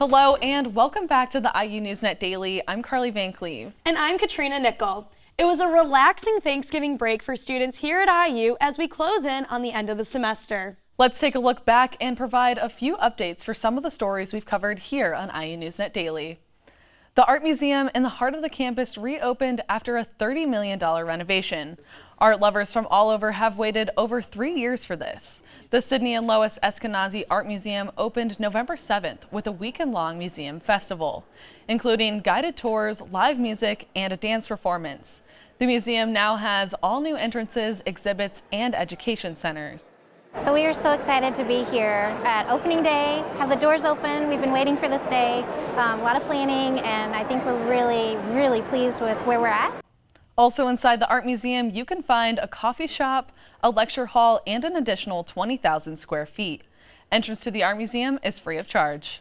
Hello and welcome back to the IU NewsNet Daily. I'm Karli VanCleave. And I'm Katrina Nickell. It was a relaxing Thanksgiving break for students here at IU as we close in on the end of the semester. Let's take a look back and provide a few updates for some of the stories we've covered here on IU NewsNet Daily. The Art Museum in the heart of the campus reopened after a $30 million renovation. Art lovers from all over have waited over 3 years for this. The Sydney and Lois Eskenazi Art Museum opened November 7th with a weekend-long museum festival, including guided tours, live music, and a dance performance. The museum now has all new entrances, exhibits, and education centers. So we are so excited to be here at opening day, have the doors open. We've been waiting for this day, a lot of planning, and I think we're really pleased with where we're at. Also inside the Art Museum, you can find a coffee shop, a lecture hall, and an additional 20,000 square feet. Entrance to the Art Museum is free of charge.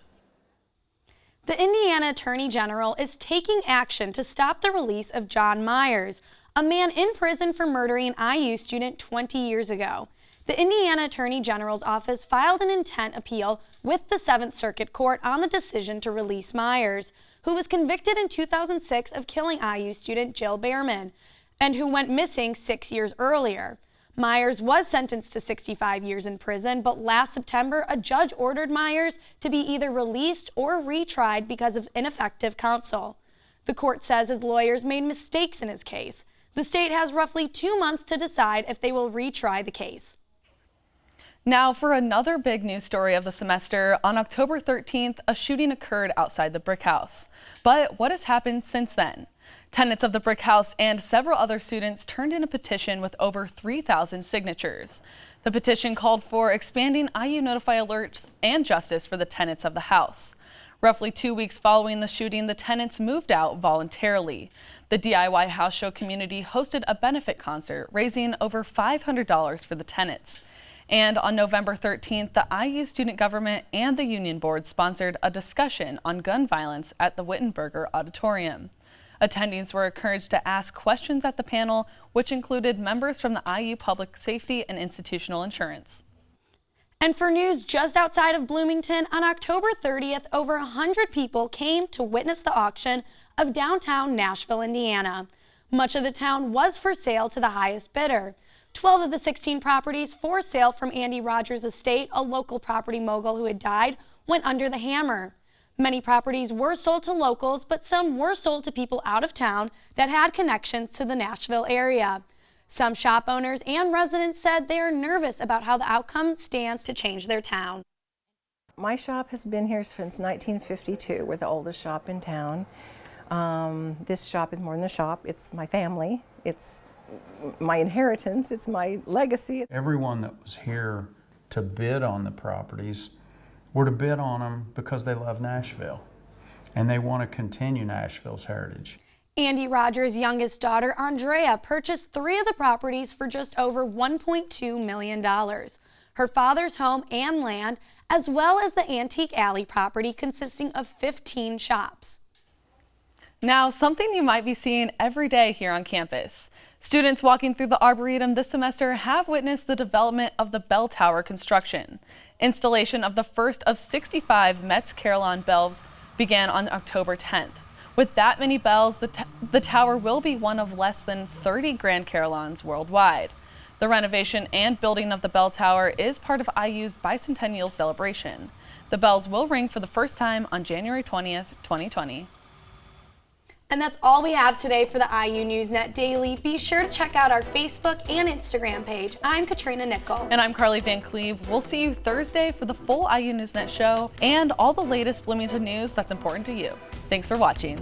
The Indiana Attorney General is taking action to stop the release of John Myers, a man in prison for murdering an IU student 20 years ago. The Indiana Attorney General's office filed an intent appeal with the 7th Circuit Court on the decision to release Myers, who was convicted in 2006 of killing IU student Jill Behrman, and who went missing 6 years earlier. Myers was sentenced to 65 years in prison, but last September, a judge ordered Myers to be either released or retried because of ineffective counsel. The court says his lawyers made mistakes in his case. The state has roughly 2 months to decide if they will retry the case. Now for another big news story of the semester. On October 13th, a shooting occurred outside the Brick House. But what has happened since then? Tenants of the Brick House and several other students turned in a petition with over 3,000 signatures. The petition called for expanding IU Notify alerts and justice for the tenants of the house. Roughly 2 weeks following the shooting, the tenants moved out voluntarily. The DIY house show community hosted a benefit concert, raising over $500 for the tenants. And on November 13th, the IU student government and the union board sponsored a discussion on gun violence at the Wittenberger Auditorium. Attendees were encouraged to ask questions at the panel, which included members from the IU Public Safety and Institutional Insurance. And for news just outside of Bloomington, on October 30th, over 100 people came to witness the auction of downtown Nashville, Indiana. Much of the town was for sale to the highest bidder. 12 of the 16 properties for sale from Andy Rogers' estate, a local property mogul who had died, went under the hammer. Many properties were sold to locals, but some were sold to people out of town that had connections to the Nashville area. Some shop owners and residents said they are nervous about how the outcome stands to change their town. My shop has been here since 1952. We're the oldest shop in town. This shop is more than a shop. It's my family. It's my inheritance. It's my legacy. Everyone that was here to bid on the properties were to bid on them because they love Nashville and they want to continue Nashville's heritage. Andy Rogers' youngest daughter, Andrea, purchased 3 of the properties for just over $1.2 million. Her father's home and land, as well as the Antique Alley property consisting of 15 shops. Now, something you might be seeing every day here on campus. Students walking through the Arboretum this semester have witnessed the development of the bell tower construction. Installation of the first of 65 Metz Carillon bells began on October 10th. With that many bells, the tower will be one of less than 30 Grand Carillons worldwide. The renovation and building of the bell tower is part of IU's bicentennial celebration. The bells will ring for the first time on January 20th, 2020. And that's all we have today for the IU NewsNet Daily. Be sure to check out our Facebook and Instagram page. I'm Katrina Nickell. And I'm Karli VanCleave. We'll see you Thursday for the full IU NewsNet show and all the latest Bloomington news that's important to you. Thanks for watching.